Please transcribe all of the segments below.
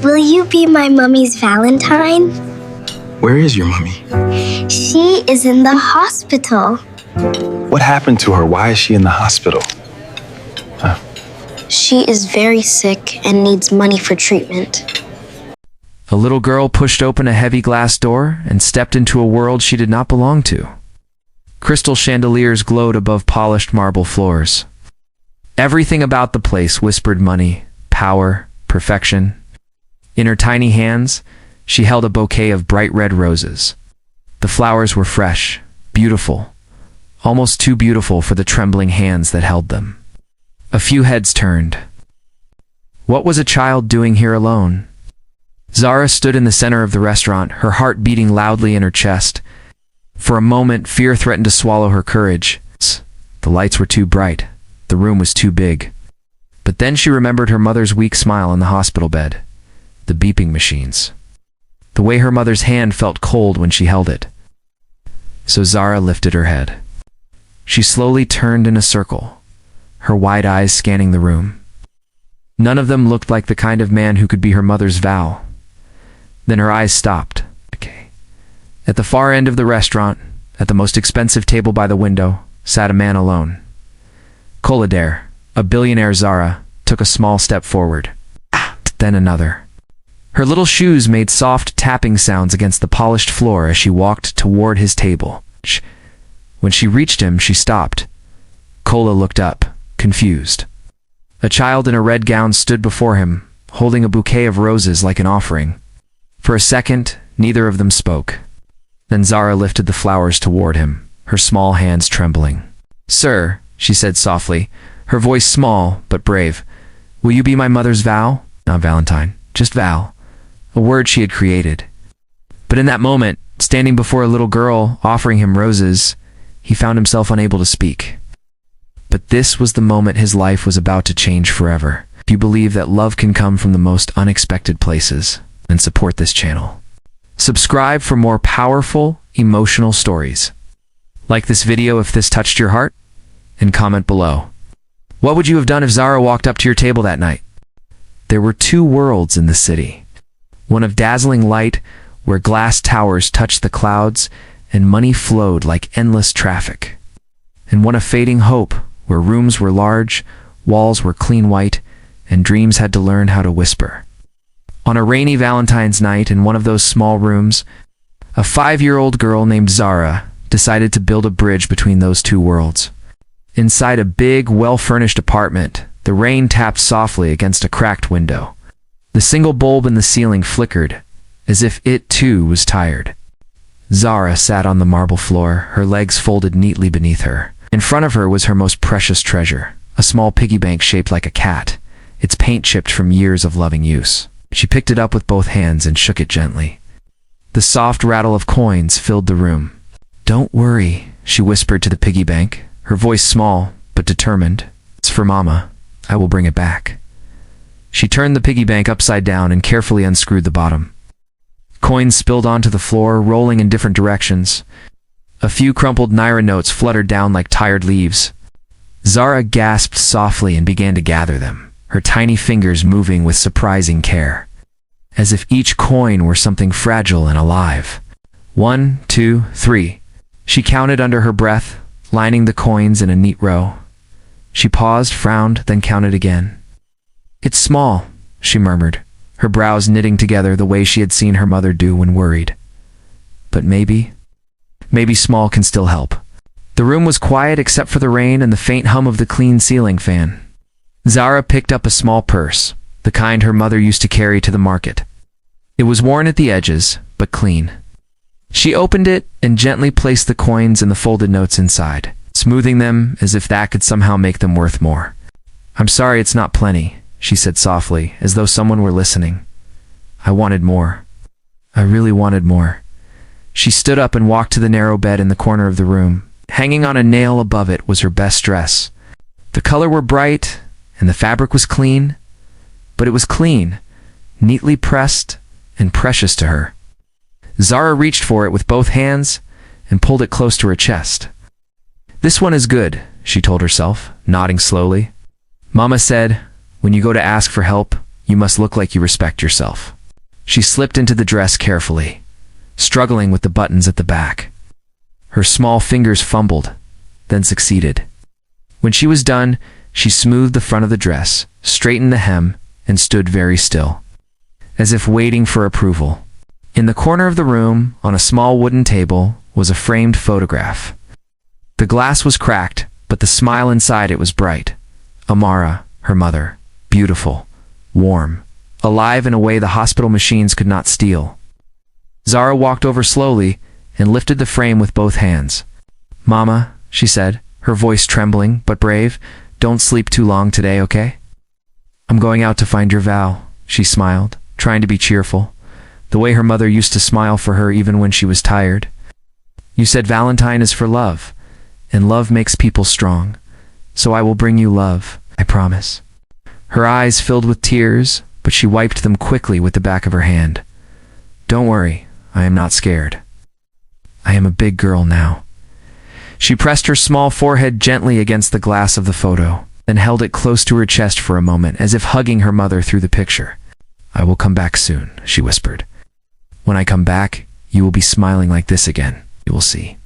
Will you be my mummy's Valentine? Where is your mummy? She is in the hospital. What happened to her? Why is she in the hospital? She is very sick and needs money for treatment. A little girl pushed open a heavy glass door and stepped into a world she did not belong to. Crystal chandeliers glowed above polished marble floors. Everything about the place whispered money, power, perfection. In her tiny hands, she held a bouquet of bright red roses. The flowers were fresh, beautiful, almost too beautiful for the trembling hands that held them. A few heads turned. What was a child doing here alone? Zara stood in the center of the restaurant, her heart beating loudly in her chest. For a moment, fear threatened to swallow her courage. The lights were too bright. The room was too big. But then she remembered her mother's weak smile on the hospital bed. The beeping machines. The way her mother's hand felt cold when she held it. So Zara lifted her head. She slowly turned in a circle, her wide eyes scanning the room. None of them looked like the kind of man who could be her mother's Val. Then her eyes stopped. At the far end of the restaurant, at the most expensive table by the window, sat a man alone. Collider, a billionaire Zara, took a small step forward. Then another. Her little shoes made soft tapping sounds against the polished floor as she walked toward his table. When she reached him, she stopped. Kola looked up, confused. A child in a red gown stood before him, holding a bouquet of roses like an offering. For a second, neither of them spoke. Then Zara lifted the flowers toward him, her small hands trembling. "Sir," she said softly, her voice small but brave, "will you be my mother's Val?" Not Valentine, just Val. A word she had created. But in that moment, standing before a little girl, offering him roses, he found himself unable to speak. But this was the moment his life was about to change forever. If you believe that love can come from the most unexpected places, then support this channel. Subscribe for more powerful, emotional stories. Like this video if this touched your heart, and comment below. What would you have done if Zara walked up to your table that night? There were two worlds in the city. One of dazzling light, where glass towers touched the clouds and money flowed like endless traffic. And one of fading hope, where rooms were large, walls were clean white, and dreams had to learn how to whisper. On a rainy Valentine's night in one of those small rooms, a 5-year-old girl named Zara decided to build a bridge between those two worlds. Inside a big, well-furnished apartment, the rain tapped softly against a cracked window. The single bulb in the ceiling flickered, as if it too was tired. Zara sat on the marble floor, her legs folded neatly beneath her. In front of her was her most precious treasure, a small piggy bank shaped like a cat, its paint chipped from years of loving use. She picked it up with both hands and shook it gently. The soft rattle of coins filled the room. "Don't worry," she whispered to the piggy bank, her voice small but determined. "It's for Mama. I will bring it back." She turned the piggy bank upside down and carefully unscrewed the bottom. Coins spilled onto the floor, rolling in different directions. A few crumpled Naira notes fluttered down like tired leaves. Zara gasped softly and began to gather them, her tiny fingers moving with surprising care, as if each coin were something fragile and alive. 1, 2, 3. She counted under her breath, lining the coins in a neat row. She paused, frowned, then counted again. "It's small," she murmured, her brows knitting together the way she had seen her mother do when worried. But maybe small can still help. The room was quiet except for the rain and the faint hum of the clean ceiling fan. Zara picked up a small purse, the kind her mother used to carry to the market. It was worn at the edges, but clean. She opened it and gently placed the coins and the folded notes inside, smoothing them as if that could somehow make them worth more. "I'm sorry it's not plenty," she said softly, as though someone were listening. "I wanted more. I really wanted more." She stood up and walked to the narrow bed in the corner of the room. Hanging on a nail above it was her best dress. The color were bright, and the fabric was clean, but it was clean, neatly pressed, and precious to her. Zara reached for it with both hands and pulled it close to her chest. "This one is good," she told herself, nodding slowly. "Mama said, when you go to ask for help, You must look like you respect yourself." She slipped into the dress carefully, struggling with the buttons at the back. Her small fingers fumbled, then succeeded. When she was done, she smoothed the front of the dress, straightened the hem, and stood very still, as if waiting for approval. In the corner of the room, on a small wooden table, was a framed photograph. The glass was cracked, but the smile inside it was bright. Amara, her mother, beautiful, warm, alive in a way the hospital machines could not steal. Zara walked over slowly and lifted the frame with both hands. "Mama," she said, her voice trembling but brave, "don't sleep too long today, okay?" "I'm going out to find your Val," she smiled, trying to be cheerful, the way her mother used to smile for her even when she was tired. "You said Valentine is for love, and love makes people strong. So I will bring you love, I promise." Her eyes filled with tears, but she wiped them quickly with the back of her hand. "Don't worry, I am not scared. I am a big girl now." She pressed her small forehead gently against the glass of the photo, then held it close to her chest for a moment, as if hugging her mother through the picture. "I will come back soon," she whispered. "When I come back, you will be smiling like this again. You will see."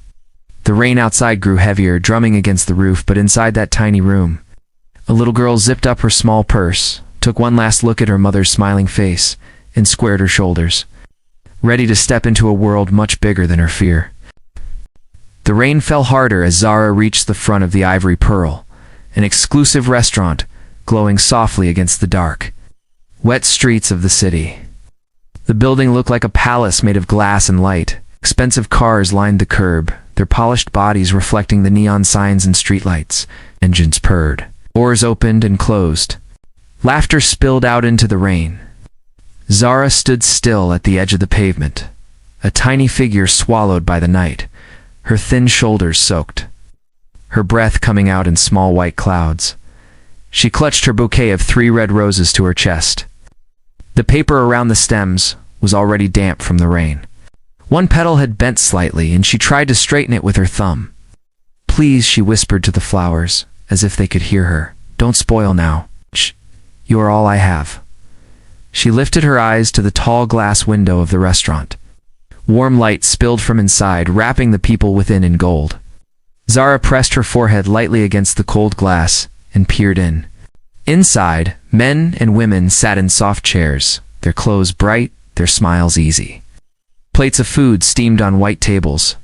The rain outside grew heavier, drumming against the roof, but inside that tiny room, a little girl zipped up her small purse, took one last look at her mother's smiling face, and squared her shoulders, ready to step into a world much bigger than her fear. The rain fell harder as Zara reached the front of the Ivory Pearl, an exclusive restaurant glowing softly against the dark, wet streets of the city. The building looked like a palace made of glass and light. Expensive cars lined the curb, their polished bodies reflecting the neon signs and streetlights. Engines purred. Doors opened and closed. Laughter spilled out into the rain. Zara stood still at the edge of the pavement, a tiny figure swallowed by the night, her thin shoulders soaked, her breath coming out in small white clouds. She clutched her bouquet of 3 red roses to her chest. The paper around the stems was already damp from the rain. One petal had bent slightly, and she tried to straighten it with her thumb. "Please," she whispered to the flowers, as if they could hear her. "Don't spoil now. Shh. You are all I have." She lifted her eyes to the tall glass window of the restaurant. Warm light spilled from inside, wrapping the people within in gold. Zara pressed her forehead lightly against the cold glass and peered in. Inside, men and women sat in soft chairs, their clothes bright, their smiles easy. Plates of food steamed on white tables.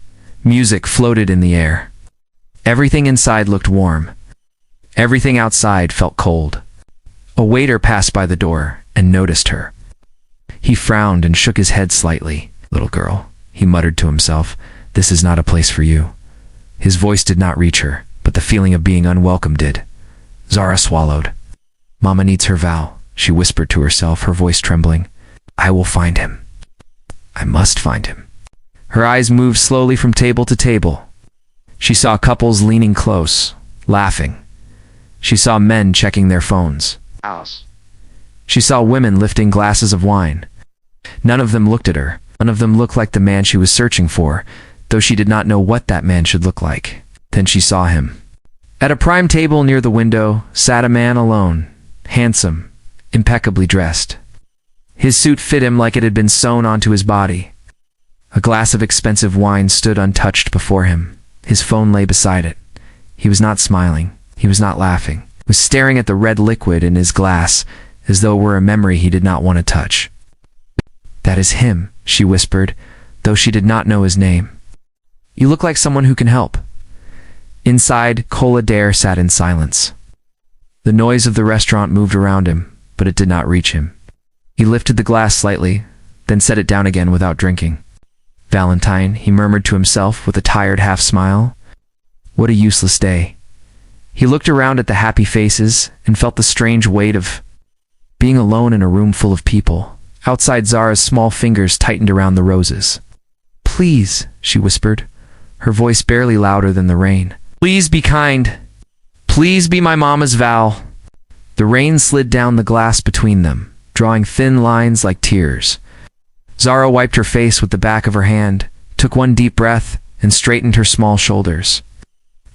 Music floated in the air. Everything inside looked warm. Everything outside felt cold. A waiter passed by the door and noticed her. He frowned and shook his head slightly. "Little girl," he muttered to himself, "this is not a place for you." His voice did not reach her, but the feeling of being unwelcome did. Zara swallowed. "Mama needs her Val," she whispered to herself, her voice trembling. "I will find him. I must find him." Her eyes moved slowly from table to table. She saw couples leaning close, laughing. She saw men checking their phones. She saw women lifting glasses of wine. None of them looked at her. None of them looked like the man she was searching for, though she did not know what that man should look like. Then she saw him. At a prime table near the window sat a man alone, handsome, impeccably dressed. His suit fit him like it had been sewn onto his body. A glass of expensive wine stood untouched before him. His phone lay beside it. He was not smiling. He was not laughing. He was staring at the red liquid in his glass as though it were a memory he did not want to touch. "That is him," she whispered, though she did not know his name. "You look like someone who can help." Inside, Coladaire sat in silence. The noise of the restaurant moved around him, but it did not reach him. He lifted the glass slightly, then set it down again without drinking. "Valentine," he murmured to himself with a tired half-smile. "What a useless day." He looked around at the happy faces and felt the strange weight of being alone in a room full of people. Outside, Zara's small fingers tightened around the roses. "Please," she whispered, her voice barely louder than the rain. "Please be kind. Please be my mama's Val." The rain slid down the glass between them, drawing thin lines like tears. Zara wiped her face with the back of her hand, took one deep breath, and straightened her small shoulders.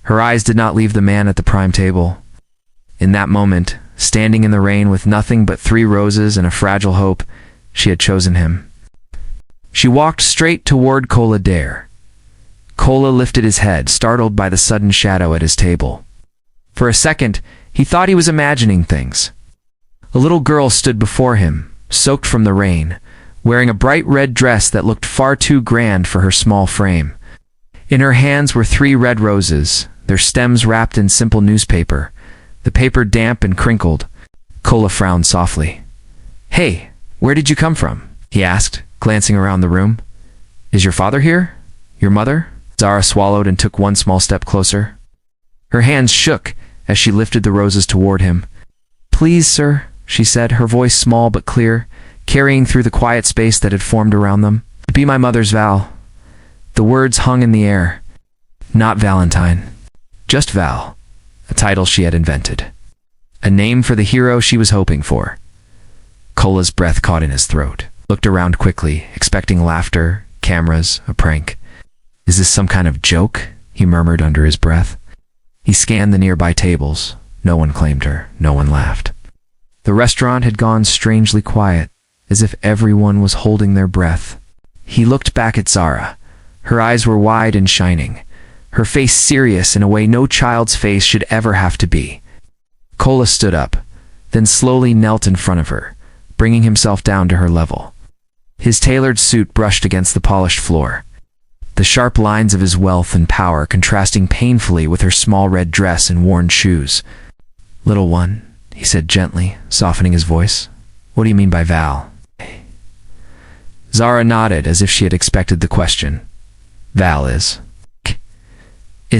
Her eyes did not leave the man at the prime table. In that moment, standing in the rain with nothing but 3 roses and a fragile hope, she had chosen him. She walked straight toward Kola Dare. Kola lifted his head, startled by the sudden shadow at his table. For a second, he thought he was imagining things. A little girl stood before him, soaked from the rain, wearing a bright red dress that looked far too grand for her small frame. In her hands were 3 red roses, their stems wrapped in simple newspaper, the paper damp and crinkled. Kola frowned softly. "Hey, where did you come from?" he asked, glancing around the room. "Is your father here? Your mother?" Zara swallowed and took one small step closer. Her hands shook as she lifted the roses toward him. "Please, sir," she said, her voice small but clear, carrying through the quiet space that had formed around them. "Be my mother's Val." The words hung in the air. Not Valentine. Just Val, a title she had invented. A name for the hero she was hoping for. Kola's breath caught in his throat. Looked around quickly, expecting laughter, cameras, a prank. "Is this some kind of joke?" he murmured under his breath. He scanned the nearby tables. No one claimed her. No one laughed. The restaurant had gone strangely quiet, as if everyone was holding their breath. He looked back at Zara. Her eyes were wide and shining, her face serious in a way no child's face should ever have to be. Kola stood up, then slowly knelt in front of her, bringing himself down to her level. His tailored suit brushed against the polished floor, the sharp lines of his wealth and power contrasting painfully with her small red dress and worn shoes. "Little one," he said gently, softening his voice. "What do you mean by Val?" Zara nodded as if she had expected the question. "Val is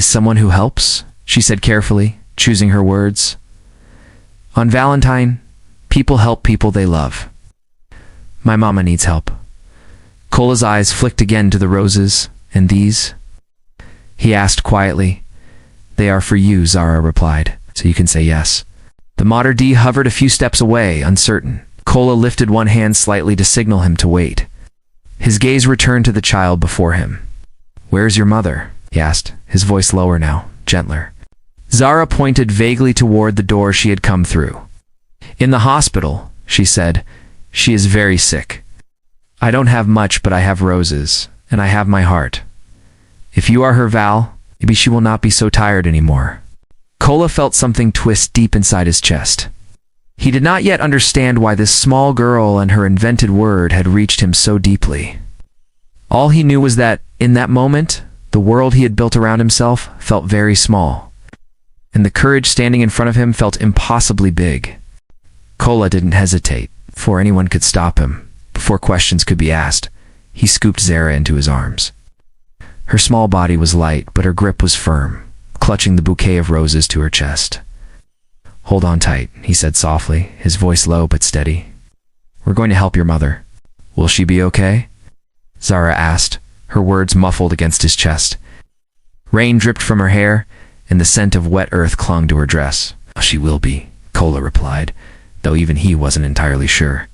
someone who helps," she said carefully, choosing her words. "On Valentine, people help people they love. My mama needs help." Kola's eyes flicked again to the roses. "And these?" he asked quietly. "They are for you," Zara replied, "so you can say yes." The Mater D hovered a few steps away, uncertain. Kola lifted one hand slightly to signal him to wait. His gaze returned to the child before him. "Where's your mother?" he asked, his voice lower now, gentler. Zara pointed vaguely toward the door she had come through. "In the hospital," she said. "She is very sick. I don't have much, but I have roses, and I have my heart. If you are her Val, maybe she will not be so tired anymore." Kola felt something twist deep inside his chest. He did not yet understand why this small girl and her invented word had reached him so deeply. All he knew was that, in that moment, the world he had built around himself felt very small, and the courage standing in front of him felt impossibly big. Kola didn't hesitate, before anyone could stop him, before questions could be asked. He scooped Zara into his arms. Her small body was light, but her grip was firm, clutching the bouquet of roses to her chest. "Hold on tight," he said softly, his voice low but steady. "We're going to help your mother." "Will she be okay?" Zara asked, her words muffled against his chest. Rain dripped from her hair, and the scent of wet earth clung to her dress. "She will be," Kola replied, though even he wasn't entirely sure.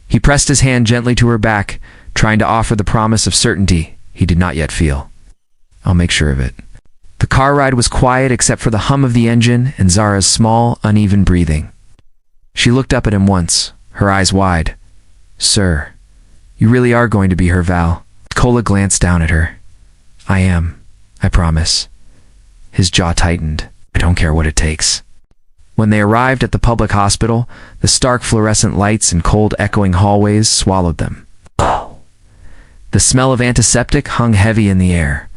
He pressed his hand gently to her back, trying to offer the promise of certainty he did not yet feel. "I'll make sure of it." The car ride was quiet except for the hum of the engine and Zara's small, uneven breathing. She looked up at him once, her eyes wide. "Sir, you really are going to be her Val?" Kola glanced down at her. "I am, I promise." His jaw tightened. "I don't care what it takes." When they arrived at the public hospital, the stark fluorescent lights and cold echoing hallways swallowed them. The smell of antiseptic hung heavy in the air.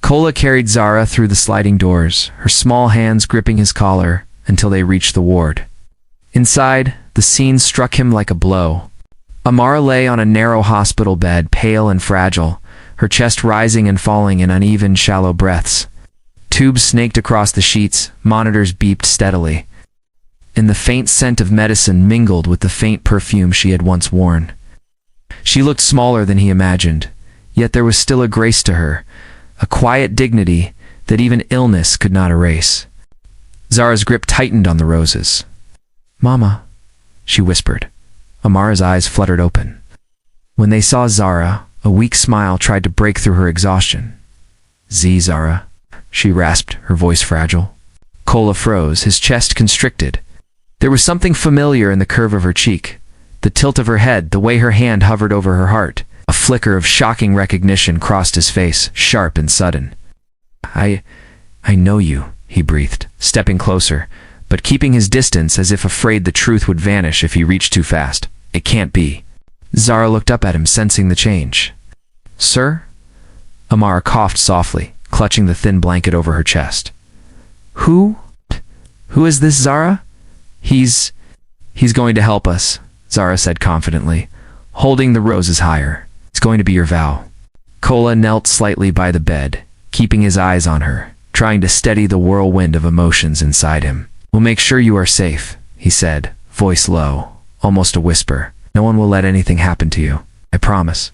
Kola carried Zara through the sliding doors, her small hands gripping his collar, until they reached the ward. Inside, the scene struck him like a blow. Amara lay on a narrow hospital bed, pale and fragile, her chest rising and falling in uneven, shallow breaths. Tubes snaked across the sheets, monitors beeped steadily, and the faint scent of medicine mingled with the faint perfume she had once worn. She looked smaller than he imagined, yet there was still a grace to her, a quiet dignity that even illness could not erase. Zara's grip tightened on the roses. "Mama," she whispered. Amara's eyes fluttered open. When they saw Zara, a weak smile tried to break through her exhaustion. "Zara," she rasped, her voice fragile. Kola froze, his chest constricted. There was something familiar in the curve of her cheek, the tilt of her head, the way her hand hovered over her heart. A flicker of shocking recognition crossed his face, sharp and sudden. I know you, he breathed, stepping closer, but keeping his distance as if afraid the truth would vanish if he reached too fast. It can't be. Zara looked up at him, sensing the change. Sir? Amara coughed softly, clutching the thin blanket over her chest. Who is this, Zara? He's going to help us, Zara said confidently, holding the roses higher. It's going to be your vow. Kola knelt slightly by the bed, keeping his eyes on her, trying to steady the whirlwind of emotions inside him. We'll make sure you are safe, he said, voice low, almost a whisper. No one will let anything happen to you. I promise.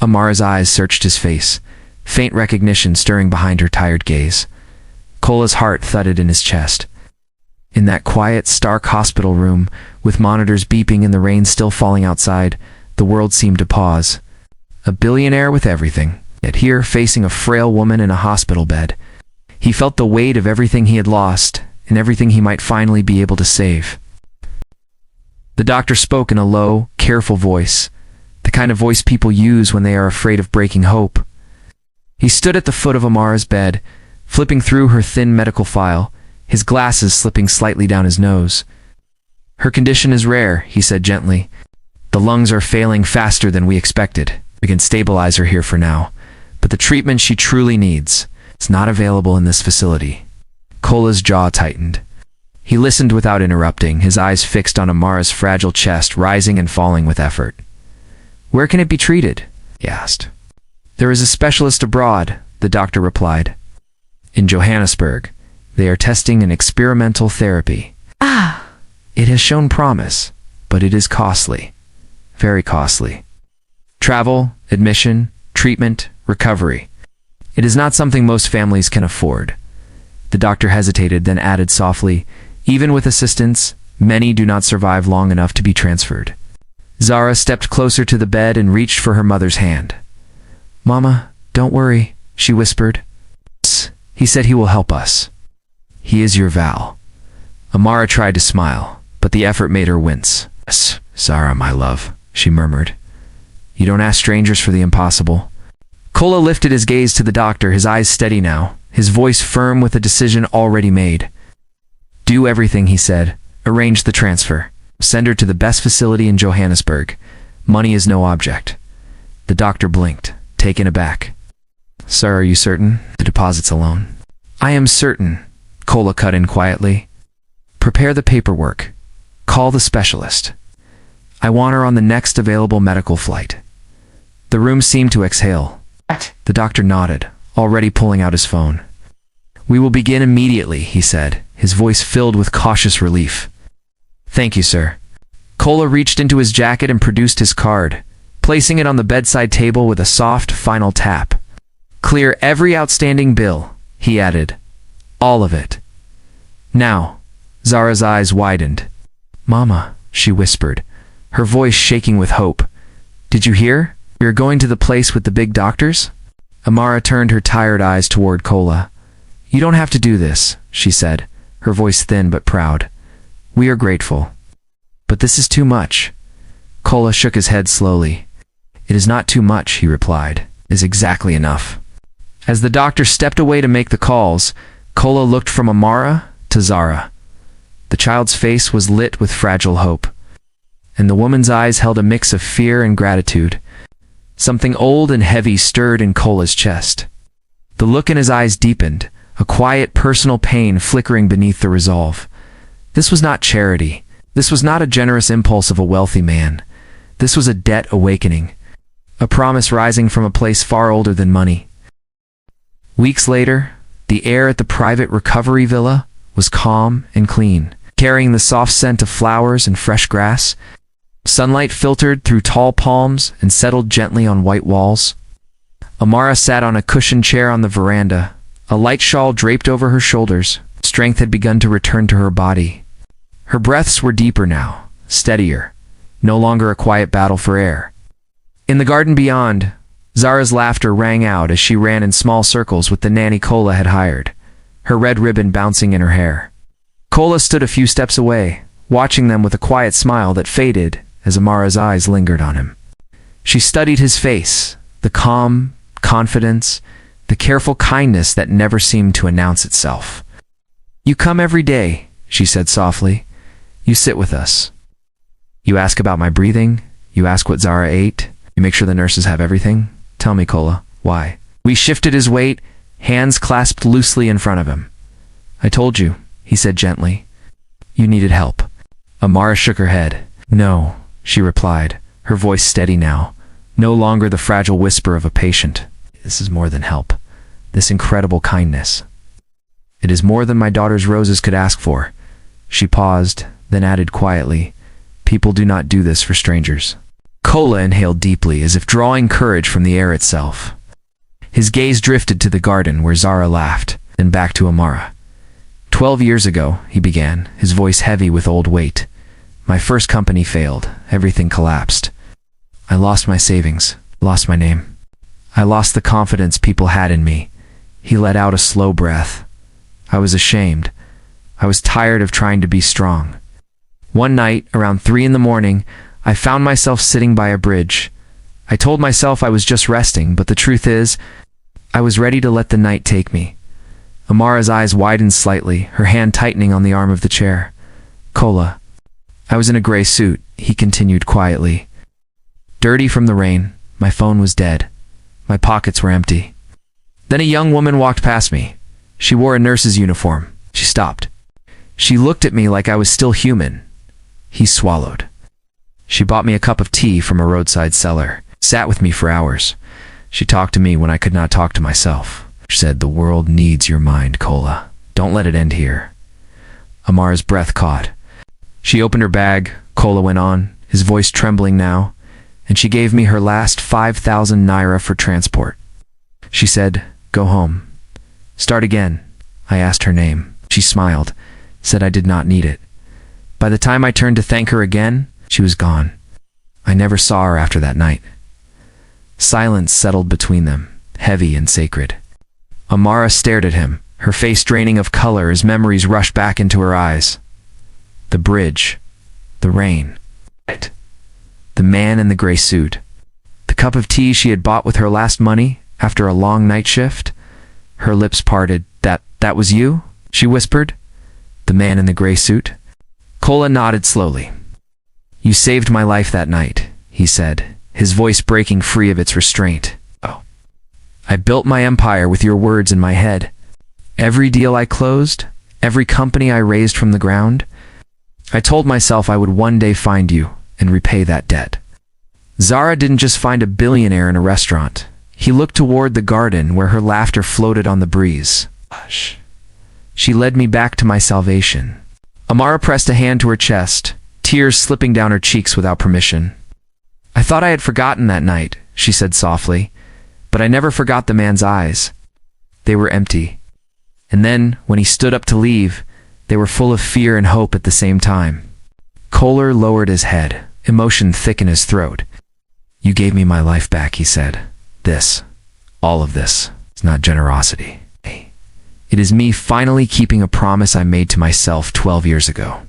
Amara's eyes searched his face, faint recognition stirring behind her tired gaze. Kola's heart thudded in his chest. In that quiet, stark hospital room, with monitors beeping and the rain still falling outside, the world seemed to pause. A billionaire with everything, yet here, facing a frail woman in a hospital bed. He felt the weight of everything he had lost, and everything he might finally be able to save. The doctor spoke in a low, careful voice, the kind of voice people use when they are afraid of breaking hope. He stood at the foot of Amara's bed, flipping through her thin medical file, his glasses slipping slightly down his nose. Her condition is rare, he said gently. The lungs are failing faster than we expected. We can stabilize her here for now, but the treatment she truly needs is not available in this facility. Kola's jaw tightened. He listened without interrupting, his eyes fixed on Amara's fragile chest, rising and falling with effort. Where can it be treated? He asked. There is a specialist abroad, the doctor replied. In Johannesburg, they are testing an experimental therapy. It has shown promise, but it is costly. Very costly. Travel, admission, treatment, recovery. It is not something most families can afford. The doctor hesitated, then added softly, even with assistance, many do not survive long enough to be transferred. Zara stepped closer to the bed and reached for her mother's hand. Mama, don't worry, she whispered. He said he will help us. He is your Val. Amara tried to smile, but the effort made her wince. Zara, my love, she murmured. You don't ask strangers for the impossible. Kola lifted his gaze to the doctor, his eyes steady now, his voice firm with a decision already made. Do everything, he said. Arrange the transfer. Send her to the best facility in Johannesburg. Money is no object. The doctor blinked, taken aback. Sir, are you certain? The deposits alone. I am certain, Kola cut in quietly. Prepare the paperwork. Call the specialist. I want her on the next available medical flight. The room seemed to exhale. The doctor nodded, already pulling out his phone. We will begin immediately, he said, his voice filled with cautious relief. Thank you, sir. Kola reached into his jacket and produced his card, placing it on the bedside table with a soft, final tap. Clear every outstanding bill, he added. All of it. Now, Zara's eyes widened. Mama, she whispered, her voice shaking with hope. Did you hear? We are going to the place with the big doctors? Amara turned her tired eyes toward Kola. You don't have to do this, she said, her voice thin but proud. We are grateful. But this is too much. Kola shook his head slowly. It is not too much, he replied. It is exactly enough. As the doctor stepped away to make the calls, Kola looked from Amara to Zara. The child's face was lit with fragile hope, and the woman's eyes held a mix of fear and gratitude. Something old and heavy stirred in Kola's chest. The look in his eyes deepened, a quiet personal pain flickering beneath the resolve. This was not charity. This was not a generous impulse of a wealthy man. This was a debt awakening, a promise rising from a place far older than money. Weeks later, the air at the private recovery villa was calm and clean, carrying the soft scent of flowers and fresh grass. Sunlight filtered through tall palms and settled gently on white walls. Amara sat on a cushioned chair on the veranda, a light shawl draped over her shoulders. Strength had begun to return to her body. Her breaths were deeper now, steadier, no longer a quiet battle for air. In the garden beyond, Zara's laughter rang out as she ran in small circles with the nanny Kola had hired, her red ribbon bouncing in her hair. Kola stood a few steps away, watching them with a quiet smile that faded as Amara's eyes lingered on him. She studied his face, the calm, confidence, the careful kindness that never seemed to announce itself. "You come every day," she said softly. "You sit with us. You ask about my breathing. You ask what Zara ate. You make sure the nurses have everything. Tell me, Kola, why?" We shifted his weight, hands clasped loosely in front of him. "I told you," he said gently. "You needed help." Amara shook her head. "No," she replied, her voice steady now, no longer the fragile whisper of a patient. "This is more than help. This incredible kindness. It is more than my daughter's roses could ask for." She paused, then added quietly, "People do not do this for strangers." Kola inhaled deeply, as if drawing courage from the air itself. His gaze drifted to the garden where Zara laughed, then back to Amara. 12 years ago, he began, his voice heavy with old weight. "My first company failed. Everything collapsed. I lost my savings, lost my name. I lost the confidence people had in me." He let out a slow breath. "I was ashamed. I was tired of trying to be strong. One night, around 3 in the morning, I found myself sitting by a bridge. I told myself I was just resting, but the truth is, I was ready to let the night take me." Amara's eyes widened slightly, her hand tightening on the arm of the chair. "Kola, I was in a gray suit," he continued quietly. "Dirty from the rain. My phone was dead. My pockets were empty. Then a young woman walked past me. She wore a nurse's uniform. She stopped. She looked at me like I was still human." He swallowed. "She bought me a cup of tea from a roadside cellar, sat with me for hours. She talked to me when I could not talk to myself. She said, 'The world needs your mind, Kola. Don't let it end here.'" Amara's breath caught. "She opened her bag," Kola went on, his voice trembling now, "and she gave me her last 5,000 naira for transport. She said, 'Go home. Start again.' I asked her name. She smiled, said I did not need it. By the time I turned to thank her again, she was gone. I never saw her after that night." Silence settled between them, heavy and sacred. Amara stared at him, her face draining of color as memories rushed back into her eyes. The bridge, the rain, the man in the gray suit, the cup of tea she had bought with her last money after a long night shift. Her lips parted. That was you?" she whispered. "The man in the gray suit?" Kola nodded slowly. "You saved my life that night," he said, his voice breaking free of its restraint. "Oh. I built my empire with your words in my head. Every deal I closed, every company I raised from the ground, I told myself I would one day find you and repay that debt." Zara didn't just find a billionaire in a restaurant. He looked toward the garden where her laughter floated on the breeze. "Hush. She led me back to my salvation." Amara pressed a hand to her chest, tears slipping down her cheeks without permission. "I thought I had forgotten that night," she said softly, "but I never forgot the man's eyes. They were empty. And then, when he stood up to leave, they were full of fear and hope at the same time." Kohler lowered his head, emotion thick in his throat. "You gave me my life back," he said. "This, all of this, is not generosity. It is me finally keeping a promise I made to myself 12 years ago."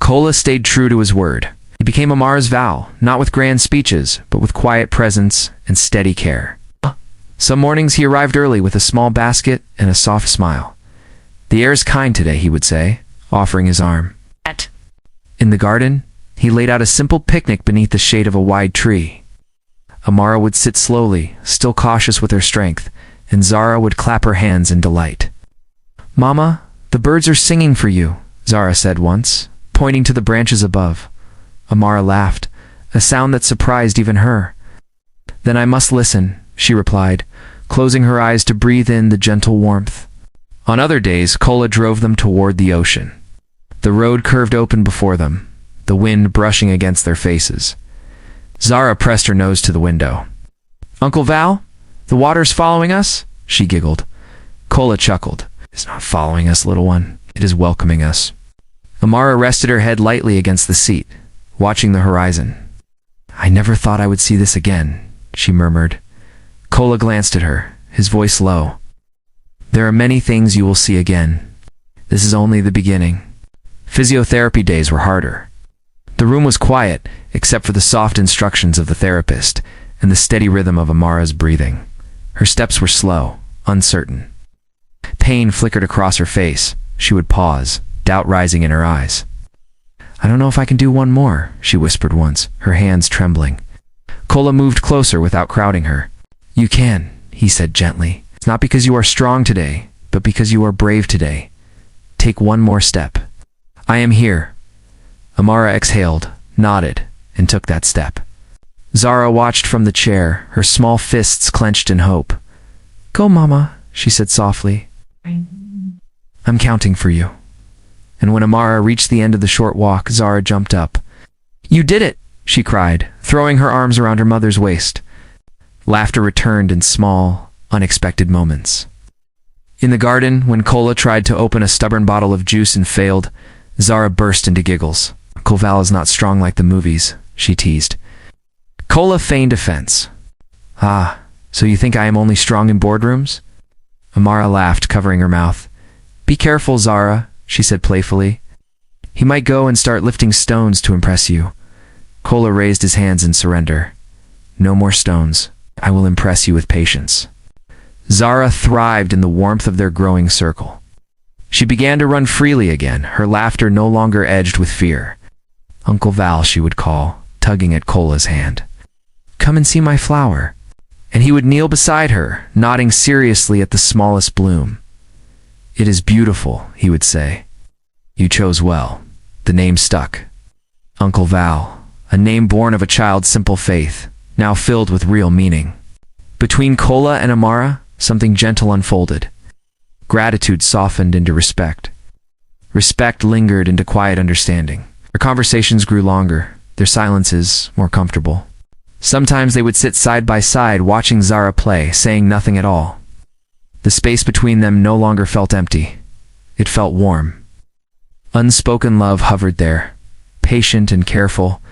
Kola stayed true to his word. He became Amara's vow, not with grand speeches, but with quiet presence and steady care. Some mornings he arrived early with a small basket and a soft smile. "The air is kind today," he would say, offering his arm. In the garden, he laid out a simple picnic beneath the shade of a wide tree. Amara would sit slowly, still cautious with her strength, and Zara would clap her hands in delight. "Mama, the birds are singing for you," Zara said once, pointing to the branches above. Amara laughed, a sound that surprised even her. "Then I must listen," she replied, closing her eyes to breathe in the gentle warmth. On other days, Kola drove them toward the ocean. The road curved open before them, the wind brushing against their faces. Zara pressed her nose to the window. "Uncle Val, the water's following us?" she giggled. Kola chuckled. "It's not following us, little one. It is welcoming us." Amara rested her head lightly against the seat, watching the horizon. "I never thought I would see this again," she murmured. Kola glanced at her, his voice low. "There are many things you will see again. This is only the beginning. Physiotherapy days were harder. The room was quiet, except for the soft instructions of the therapist and the steady rhythm of Amara's breathing. Her steps were slow, uncertain. Pain flickered across her face. She would pause, doubt rising in her eyes. "I don't know if I can do one more," she whispered once, her hands trembling. Kola moved closer without crowding her. "You can," he said gently. "It's not because you are strong today, but because you are brave today. Take one more step." "I am here." Amara exhaled, nodded, and took that step. Zara watched from the chair, her small fists clenched in hope. "Go, Mama," she said softly. "I'm counting for you." And when Amara reached the end of the short walk, Zara jumped up. "You did it!" she cried, throwing her arms around her mother's waist. Laughter returned in small, unexpected moments. In the garden, when Kola tried to open a stubborn bottle of juice and failed, Zara burst into giggles. "Uncle Val is not strong like the movies," she teased. Kola feigned offense. "Ah, so you think I am only strong in boardrooms?" Amara laughed, covering her mouth. "Be careful, Zara," she said playfully. "He might go and start lifting stones to impress you." Kola raised his hands in surrender. "No more stones. I will impress you with patience." Zara thrived in the warmth of their growing circle. She began to run freely again, her laughter no longer edged with fear. "Uncle Val," she would call, tugging at Kola's hand. "Come and see my flower." And he would kneel beside her, nodding seriously at the smallest bloom. "It is beautiful," he would say. "You chose well." The name stuck. Uncle Val, a name born of a child's simple faith, now filled with real meaning. Between Kola and Amara, something gentle unfolded. Gratitude softened into respect. Respect lingered into quiet understanding. Their conversations grew longer, their silences more comfortable. Sometimes they would sit side by side watching Zara play, saying nothing at all. The space between them no longer felt empty. It felt warm. Unspoken love hovered there, patient and careful,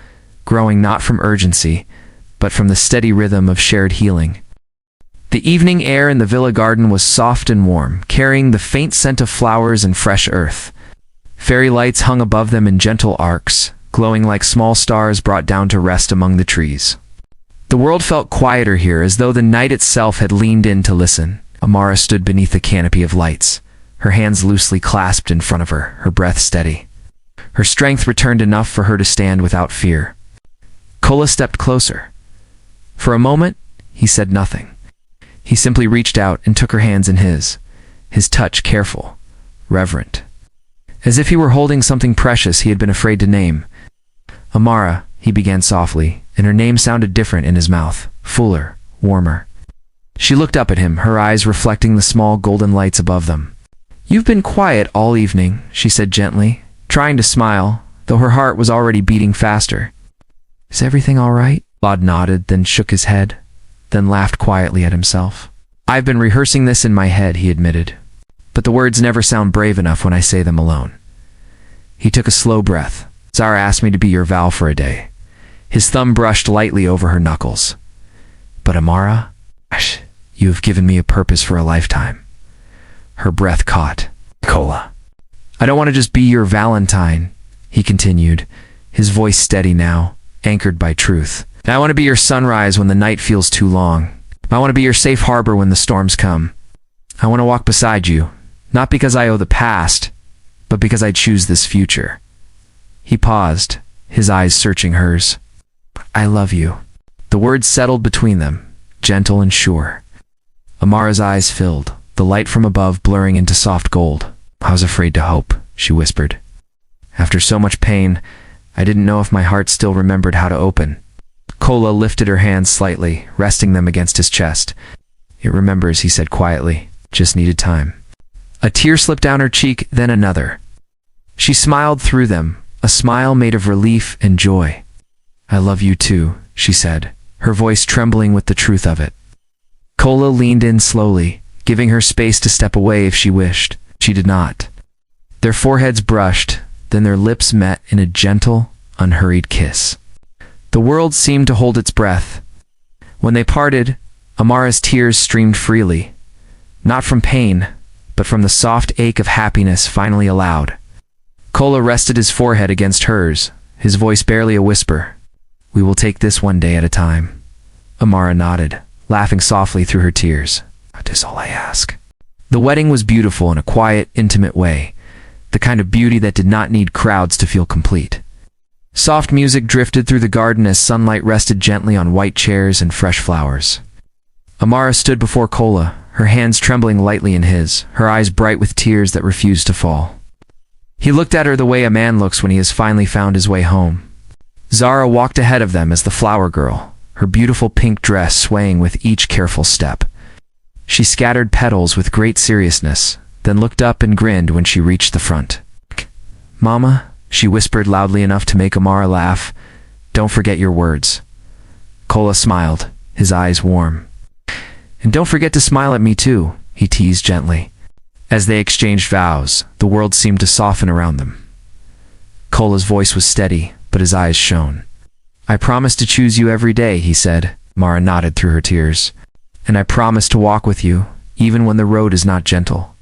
growing not from urgency, but from the steady rhythm of shared healing. The evening air in the villa garden was soft and warm, carrying the faint scent of flowers and fresh earth. Fairy lights hung above them in gentle arcs, glowing like small stars brought down to rest among the trees. The world felt quieter here, as though the night itself had leaned in to listen. Amara stood beneath the canopy of lights, her hands loosely clasped in front of her, her breath steady. Her strength returned enough for her to stand without fear. Kola stepped closer. For a moment, he said nothing. He simply reached out and took her hands in his touch careful, reverent. As if he were holding something precious he had been afraid to name. "Amara," he began softly, and her name sounded different in his mouth, fuller, warmer. She looked up at him, her eyes reflecting the small golden lights above them. "You've been quiet all evening," she said gently, trying to smile, though her heart was already beating faster. "Is everything all right?" Claude nodded, then shook his head, then laughed quietly at himself. "I've been rehearsing this in my head," he admitted, "but the words never sound brave enough when I say them alone." He took a slow breath. "Zara asked me to be your Val for a day." His thumb brushed lightly over her knuckles. "But Amara, you have given me a purpose for a lifetime." Her breath caught. "Kola, I don't want to just be your Valentine," he continued, his voice steady now, anchored by truth. "I want to be your sunrise when the night feels too long. I want to be your safe harbor when the storms come. I want to walk beside you, not because I owe the past, but because I choose this future." He paused, his eyes searching hers. "I love you." The words settled between them, gentle and sure. Amara's eyes filled, the light from above blurring into soft gold. "I was afraid to hope," she whispered. "After so much pain, I didn't know if my heart still remembered how to open." Kola lifted her hands slightly, resting them against his chest. "It remembers," he said quietly. "Just needed time." A tear slipped down her cheek, then another. She smiled through them, a smile made of relief and joy. "I love you too," she said, her voice trembling with the truth of it. Kola leaned in slowly, giving her space to step away if she wished. She did not. Their foreheads brushed, then their lips met in a gentle, unhurried kiss. The world seemed to hold its breath. When they parted, Amara's tears streamed freely, not from pain, but from the soft ache of happiness finally allowed. Kola rested his forehead against hers, his voice barely a whisper. "We will take this one day at a time." Amara nodded, laughing softly through her tears. "That is all I ask." The wedding was beautiful in a quiet, intimate way, the kind of beauty that did not need crowds to feel complete. Soft music drifted through the garden as sunlight rested gently on white chairs and fresh flowers. Amara stood before Kola, her hands trembling lightly in his, her eyes bright with tears that refused to fall. He looked at her the way a man looks when he has finally found his way home. Zara walked ahead of them as the flower girl, her beautiful pink dress swaying with each careful step. She scattered petals with great seriousness, then looked up and grinned when she reached the front. "Mama," she whispered loudly enough to make Amara laugh, "don't forget your words." Kola smiled, his eyes warm. "And don't forget to smile at me too," he teased gently. As they exchanged vows, the world seemed to soften around them. Kola's voice was steady, but his eyes shone. "I promise to choose you every day," he said. Amara nodded through her tears. "And I promise to walk with you, even when the road is not gentle."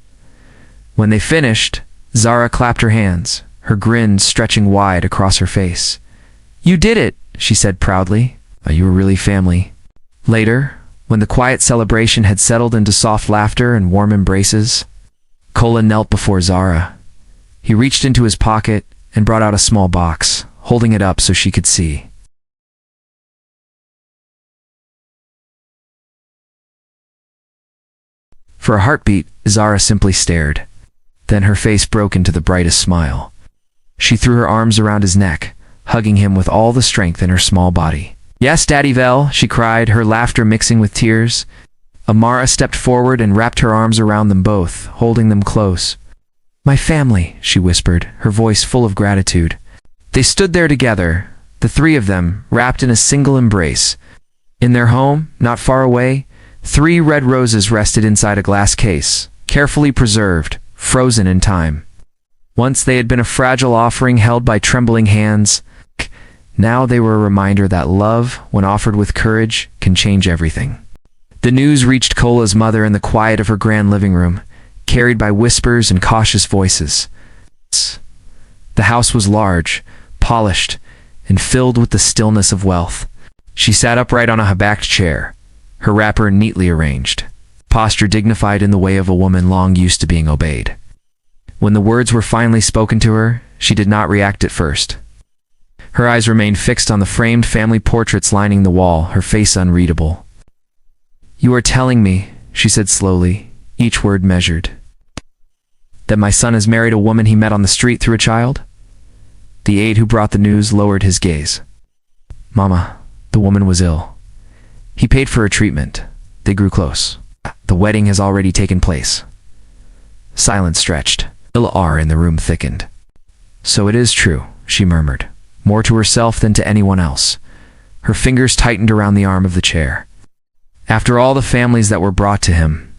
When they finished, Zara clapped her hands, her grin stretching wide across her face. "You did it," she said proudly. "You were really family." Later, when the quiet celebration had settled into soft laughter and warm embraces, Kola knelt before Zara. He reached into his pocket and brought out a small box, holding it up so she could see. For a heartbeat, Zara simply stared. Then her face broke into the brightest smile. She threw her arms around his neck, hugging him with all the strength in her small body. "Yes, Daddy Vel," she cried, her laughter mixing with tears. Amara stepped forward and wrapped her arms around them both, holding them close. "My family," she whispered, her voice full of gratitude. They stood there together, the three of them, wrapped in a single embrace. In their home, not far away, 3 red roses rested inside a glass case, carefully preserved, frozen in time. Once they had been a fragile offering held by trembling hands. Now they were a reminder that love, when offered with courage, can change everything. The news reached Kola's mother in the quiet of her grand living room, carried by whispers and cautious voices. The house was large, polished, and filled with the stillness of wealth. She sat upright on a high-backed chair, her wrapper neatly arranged, posture dignified in the way of a woman long used to being obeyed. When the words were finally spoken to her, she did not react at first. Her eyes remained fixed on the framed family portraits lining the wall, her face unreadable. "You are telling me," she said slowly, each word measured, "that my son has married a woman he met on the street through a child?" The aide who brought the news lowered his gaze. "Mama, the woman was ill. He paid for her treatment. They grew close. The wedding has already taken place." Silence stretched. The awe in the room thickened. "So it is true," she murmured, more to herself than to anyone else. Her fingers tightened around the arm of the chair. "After all the families that were brought to him,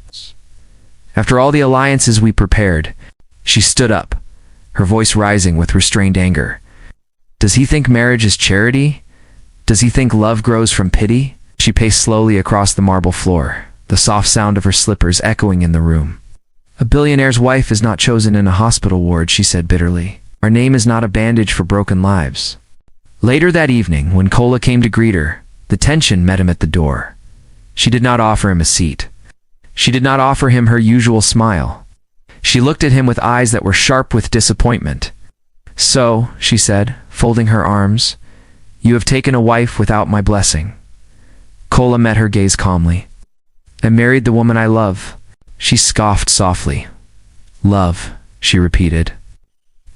after all the alliances we prepared," she stood up, her voice rising with restrained anger. "Does he think marriage is charity? Does he think love grows from pity?" She paced slowly across the marble floor, the soft sound of her slippers echoing in the room. "A billionaire's wife is not chosen in a hospital ward," she said bitterly. "Our name is not a bandage for broken lives." Later that evening, when Kola came to greet her, the tension met him at the door. She did not offer him a seat. She did not offer him her usual smile. She looked at him with eyes that were sharp with disappointment. "So," she said, folding her arms, "you have taken a wife without my blessing." Kola met her gaze calmly. "I married the woman I love." She scoffed softly. "Love," she repeated.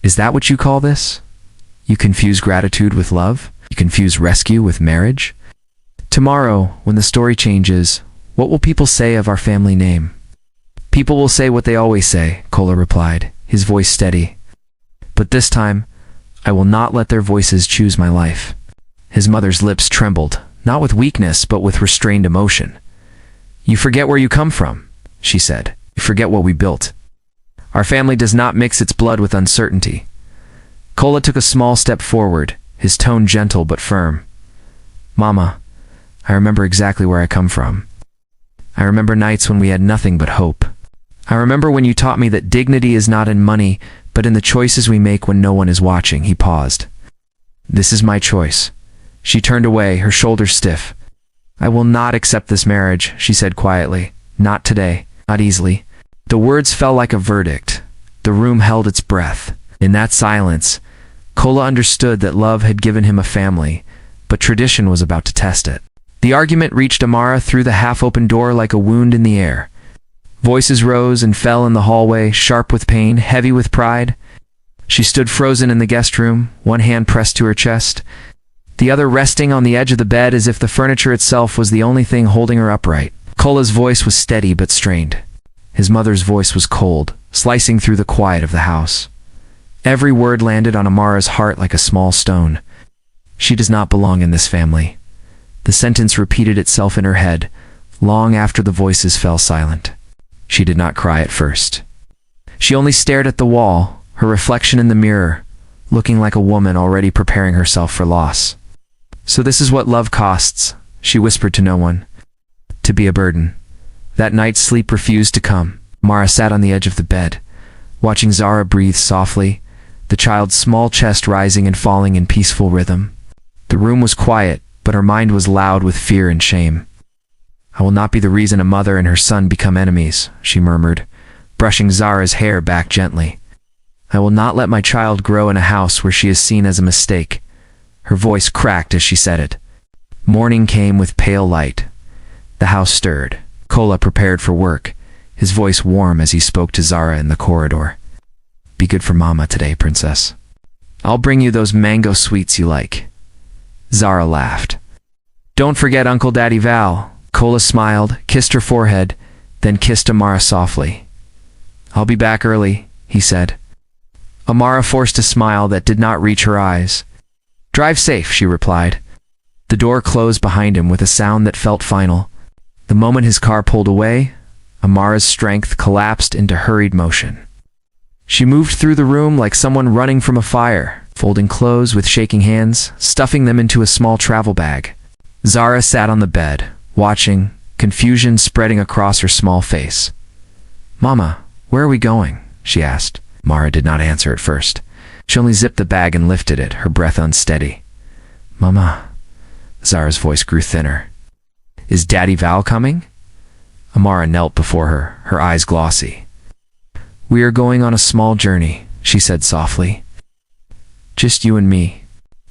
"Is that what you call this? You confuse gratitude with love? You confuse rescue with marriage? Tomorrow, when the story changes, what will people say of our family name?" "People will say what they always say," Kola replied, his voice steady. "But this time, I will not let their voices choose my life." His mother's lips trembled, not with weakness, but with restrained emotion. "You forget where you come from," she said. "You forget what we built. Our family does not mix its blood with uncertainty." Kola took a small step forward, his tone gentle but firm. "Mama, I remember exactly where I come from. I remember nights when we had nothing but hope. I remember when you taught me that dignity is not in money, but in the choices we make when no one is watching." He paused. "This is my choice." She turned away, her shoulders stiff. "I will not accept this marriage," she said quietly. "Not today, not easily." The words fell like a verdict. The room held its breath. In that silence, Kola understood that love had given him a family, but tradition was about to test it. The argument reached Amara through the half-open door like a wound in the air. Voices rose and fell in the hallway, sharp with pain, heavy with pride. She stood frozen in the guest room, one hand pressed to her chest, the other resting on the edge of the bed as if the furniture itself was the only thing holding her upright. Kola's voice was steady but strained. His mother's voice was cold, slicing through the quiet of the house. Every word landed on Amara's heart like a small stone. "She does not belong in this family." The sentence repeated itself in her head, long after the voices fell silent. She did not cry at first. She only stared at the wall, her reflection in the mirror, looking like a woman already preparing herself for loss. "So this is what love costs," she whispered to no one. "To be a burden." That night sleep refused to come. Amara sat on the edge of the bed, watching Zara breathe softly, the child's small chest rising and falling in peaceful rhythm. The room was quiet, but her mind was loud with fear and shame. "I will not be the reason a mother and her son become enemies," she murmured, brushing Zara's hair back gently. "I will not let my child grow in a house where she is seen as a mistake." Her voice cracked as she said it. Morning came with pale light. The house stirred. Kola prepared for work, his voice warm as he spoke to Zara in the corridor. "Be good for Mama today, princess. I'll bring you those mango sweets you like." Zara laughed. "Don't forget Uncle Daddy Val." Kola smiled, kissed her forehead, then kissed Amara softly. "I'll be back early," he said. Amara forced a smile that did not reach her eyes. "Drive safe," she replied. The door closed behind him with a sound that felt final. The moment his car pulled away, Amara's strength collapsed into hurried motion. She moved through the room like someone running from a fire, folding clothes with shaking hands, stuffing them into a small travel bag. Zara sat on the bed, watching, confusion spreading across her small face. "Mama, where are we going?" she asked. Amara did not answer at first. She only zipped the bag and lifted it, her breath unsteady. "Mama," Zara's voice grew thinner. "Is Daddy Val coming?" Amara knelt before her, her eyes glossy. "We are going on a small journey," she said softly. "Just you and me."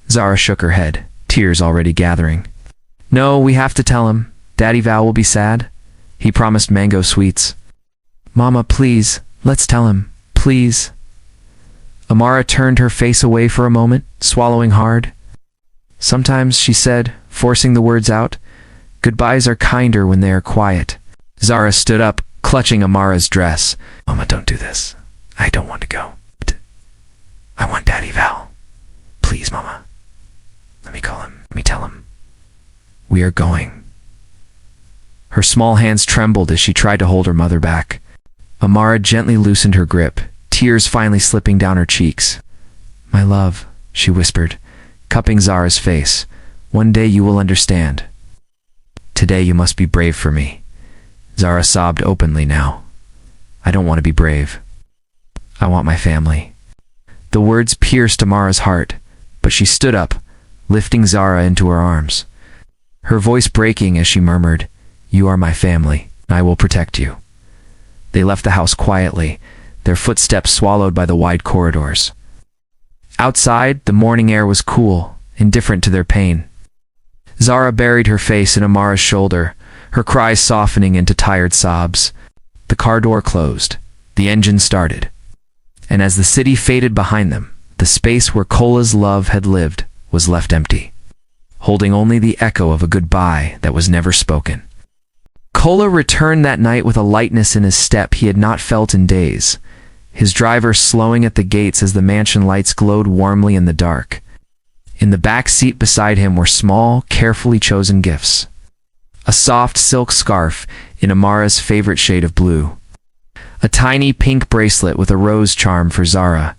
Zara shook her head, tears already gathering. "No, we have to tell him. Daddy Val will be sad. He promised mango sweets." "Mama, please, let's tell him. Please." Amara turned her face away for a moment, swallowing hard. "Sometimes," she said, forcing the words out, "goodbyes are kinder when they are quiet." Zara stood up, clutching Amara's dress. "Mama, don't do this. I don't want to go. I want Daddy Val. Please, Mama. Let me call him. Let me tell him. We are going." Her small hands trembled as she tried to hold her mother back. Amara gently loosened her grip, tears finally slipping down her cheeks. "My love," she whispered, cupping Zara's face. "One day you will understand. Today you must be brave for me." Zara sobbed openly now. "I don't want to be brave. I want my family." The words pierced Amara's heart, but she stood up, lifting Zara into her arms. Her voice breaking as she murmured, "You are my family, and I will protect you." They left the house quietly, their footsteps swallowed by the wide corridors. Outside, the morning air was cool, indifferent to their pain. Zara buried her face in Amara's shoulder, her cries softening into tired sobs. The car door closed. The engine started. And as the city faded behind them, the space where Kola's love had lived was left empty, holding only the echo of a goodbye that was never spoken. Kola returned that night with a lightness in his step he had not felt in days, his driver slowing at the gates as the mansion lights glowed warmly in the dark. In the back seat beside him were small, carefully chosen gifts. A soft silk scarf in Amara's favorite shade of blue. A tiny pink bracelet with a rose charm for Zara.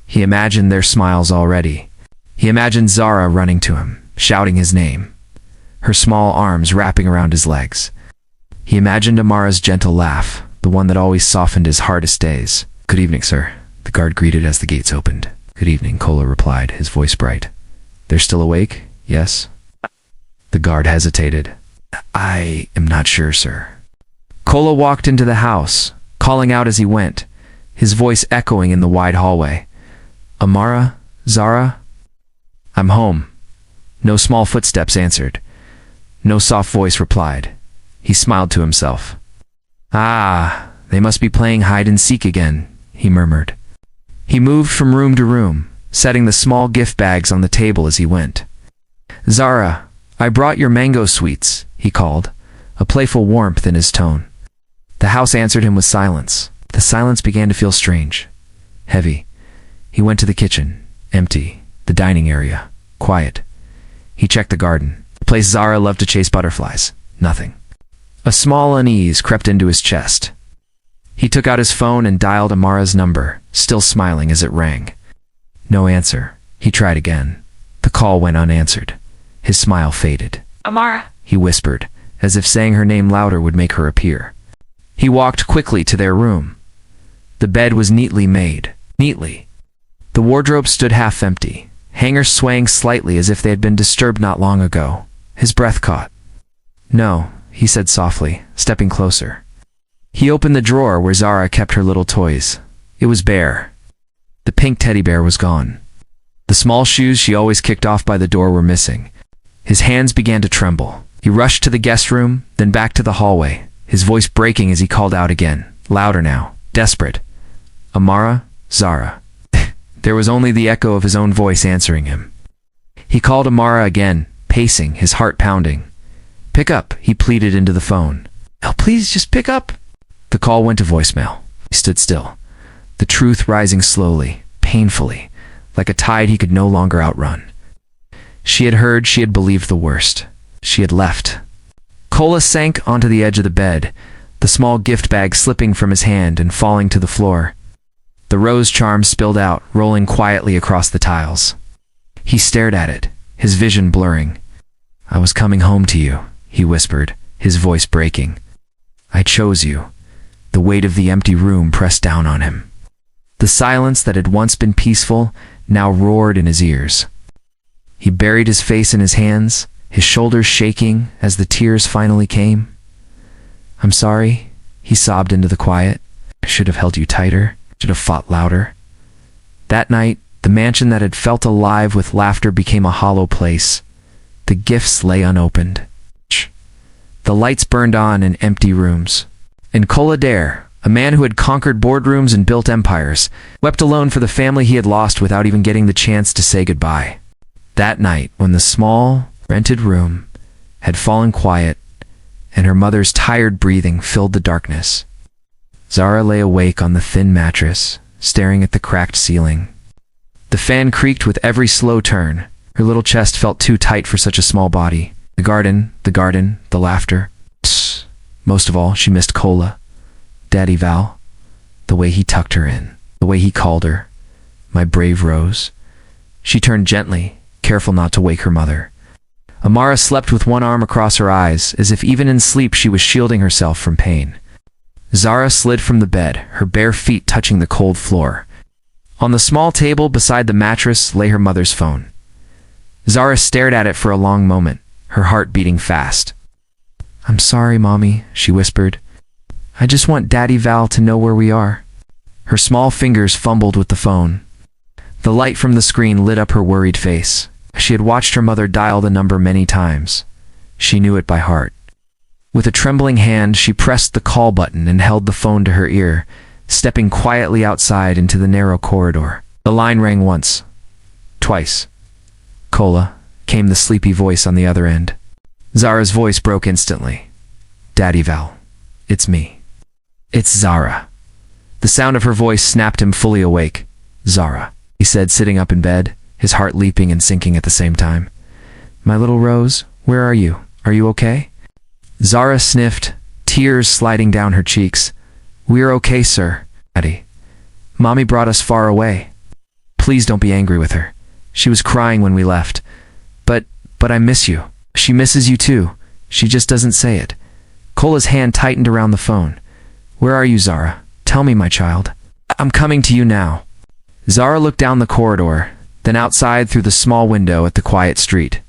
He imagined their smiles already. He imagined Zara running to him, shouting his name, her small arms wrapping around his legs. He imagined Amara's gentle laugh, the one that always softened his hardest days. "Good evening, sir," the guard greeted as the gates opened. "Good evening," Kola replied, his voice bright. "They're still awake? Yes?" The guard hesitated. "I am not sure, sir." Kola walked into the house, calling out as he went, his voice echoing in the wide hallway. "Amara? Zara? I'm home." No small footsteps answered. No soft voice replied. He smiled to himself. "Ah, they must be playing hide and seek again," he murmured. He moved from room to room, setting the small gift bags on the table as he went. "Zara, I brought your mango sweets," he called, a playful warmth in his tone. The house answered him with silence. The silence began to feel strange, heavy. He went to the kitchen, empty, the dining area, quiet. He checked the garden, the place Zara loved to chase butterflies. Nothing. A small unease crept into his chest. He took out his phone and dialed Amara's number, still smiling as it rang. No answer. He tried again. The call went unanswered. His smile faded. "Amara." He whispered, as if saying her name louder would make her appear. He walked quickly to their room. The bed was neatly made. Neatly. The wardrobe stood half empty, hangers swaying slightly as if they had been disturbed not long ago. His breath caught. "No," he said softly, stepping closer. He opened the drawer where Zara kept her little toys. It was bare. The pink teddy bear was gone. The small shoes she always kicked off by the door were missing. His hands began to tremble. He rushed to the guest room, then back to the hallway, his voice breaking as he called out again, louder now, desperate. "Amara? Zara?" There was only the echo of his own voice answering him. He called Amara again, pacing, his heart pounding. "Pick up," he pleaded into the phone. "Oh, please, just pick up." The call went to voicemail. He stood still, the truth rising slowly, painfully, like a tide he could no longer outrun. She had heard, she had believed the worst. She had left. Kola sank onto the edge of the bed, the small gift bag slipping from his hand and falling to the floor. The rose charm spilled out, rolling quietly across the tiles. He stared at it, his vision blurring. "I was coming home to you," he whispered, his voice breaking. "I chose you." The weight of the empty room pressed down on him. The silence that had once been peaceful now roared in his ears. He buried his face in his hands, his shoulders shaking as the tears finally came. "I'm sorry," he sobbed into the quiet. "I should have held you tighter, should have fought louder." That night, the mansion that had felt alive with laughter became a hollow place. The gifts lay unopened. The lights burned on in empty rooms. And Kola Dare, a man who had conquered boardrooms and built empires, wept alone for the family he had lost without even getting the chance to say goodbye. That night, when the small, rented room had fallen quiet and her mother's tired breathing filled the darkness, Zara lay awake on the thin mattress, staring at the cracked ceiling. The fan creaked with every slow turn. Her little chest felt too tight for such a small body. The garden, the laughter. Psst. Most of all, she missed Kola, Daddy Val, the way he tucked her in, the way he called her, "My brave Rose." She turned gently, careful not to wake her mother. Amara slept with one arm across her eyes, as if even in sleep she was shielding herself from pain. Zara slid from the bed, her bare feet touching the cold floor. On the small table beside the mattress lay her mother's phone. Zara stared at it for a long moment, her heart beating fast. "I'm sorry, Mommy," she whispered. "I just want Daddy Val to know where we are." Her small fingers fumbled with the phone. The light from the screen lit up her worried face. She had watched her mother dial the number many times. She knew it by heart. With a trembling hand, she pressed the call button and held the phone to her ear, stepping quietly outside into the narrow corridor. The line rang once, twice. "Kola," came the sleepy voice on the other end. Zara's voice broke instantly. "Daddy Val, it's me. It's Zara." The sound of her voice snapped him fully awake. "Zara," he said, sitting up in bed, his heart leaping and sinking at the same time. "My little Rose, where are you? Are you okay?" Zara sniffed, tears sliding down her cheeks. "We're okay, sir, Daddy. Mommy brought us far away. Please don't be angry with her. She was crying when we left. But I miss you. She misses you too. She just doesn't say it." Kola's hand tightened around the phone. "Where are you, Zara? Tell me, my child." "I'm coming to you now." Zara looked down the corridor, then outside through the small window at the quiet street.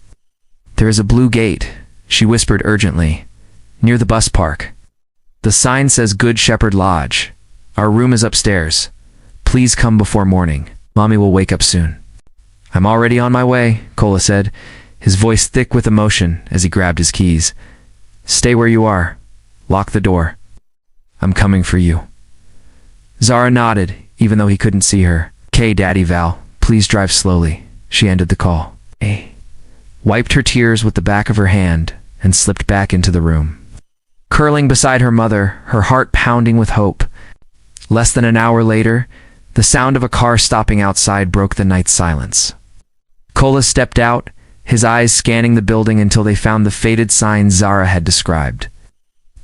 "There is a blue gate," she whispered urgently, "near the bus park. The sign says Good Shepherd Lodge. Our room is upstairs. Please come before morning. Mommy will wake up soon." "I'm already on my way," Kola said, his voice thick with emotion as he grabbed his keys. "Stay where you are. Lock the door. I'm coming for you." Zara nodded, even though he couldn't see her. "'Kay, Daddy Val, please drive slowly." She ended the call. Wiped her tears with the back of her hand, and slipped back into the room. Curling beside her mother, her heart pounding with hope. Less than an hour later, the sound of a car stopping outside broke the night's silence. Kola stepped out, his eyes scanning the building until they found the faded sign Zara had described.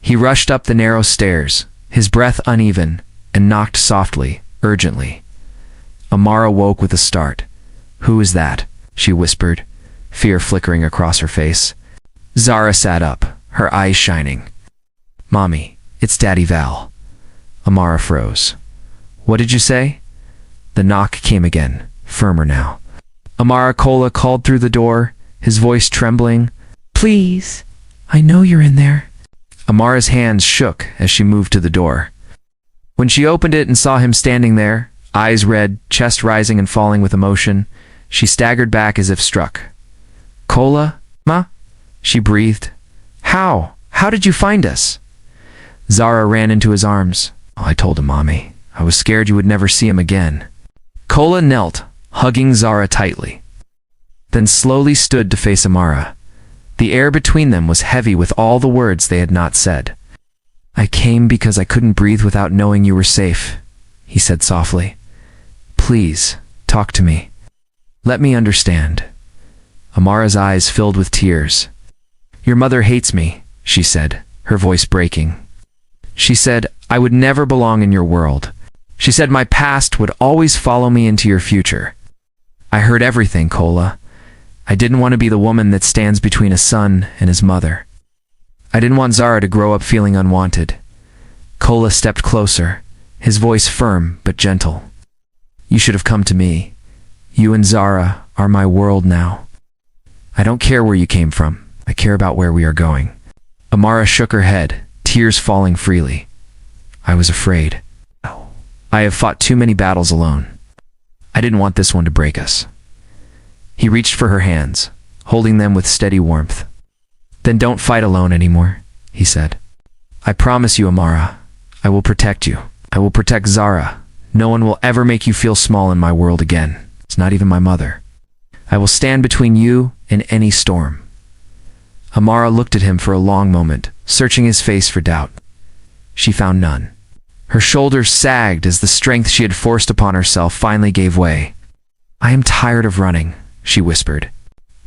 He rushed up the narrow stairs, his breath uneven, and knocked softly, urgently. Amara woke with a start. "Who is that?" she whispered, fear flickering across her face. Zara sat up, her eyes shining. "Mommy, it's Daddy Val." Amara froze. "What did you say?" The knock came again, firmer now. Amara Kola called through the door, his voice trembling. "Please, I know you're in there." Amara's hands shook as she moved to the door. When she opened it and saw him standing there, eyes red, chest rising and falling with emotion, she staggered back as if struck. "Kola, Ma?" she breathed. How? How did you find us?" Zara ran into his arms. "Oh, I told him, Mommy. I was scared you would never see him again." Kola knelt, hugging Zara tightly, then slowly stood to face Amara. The air between them was heavy with all the words they had not said. "I came because I couldn't breathe without knowing you were safe," he said softly. "Please, talk to me. Let me understand." Amara's eyes filled with tears. "Your mother hates me," she said, her voice breaking. "She said I would never belong in your world. She said my past would always follow me into your future. I heard everything, Kola. I didn't want to be the woman that stands between a son and his mother. I didn't want Zara to grow up feeling unwanted." Kola stepped closer, his voice firm but gentle. "You should have come to me. You and Zara are my world now. I don't care where you came from. I care about where we are going." Amara shook her head, tears falling freely. "I was afraid. I have fought too many battles alone. I didn't want this one to break us." He reached for her hands, holding them with steady warmth. "Then don't fight alone anymore," he said. "I promise you, Amara, I will protect you. I will protect Zara. No one will ever make you feel small in my world again. It's not even my mother. I will stand between you and any storm." Amara looked at him for a long moment, searching his face for doubt. She found none. Her shoulders sagged as the strength she had forced upon herself finally gave way. "I am tired of running," she whispered.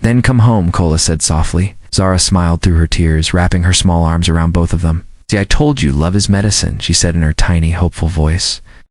"Then come home," Kola said softly. Zara smiled through her tears, wrapping her small arms around both of them. "See, I told you love is medicine," she said in her tiny, hopeful voice.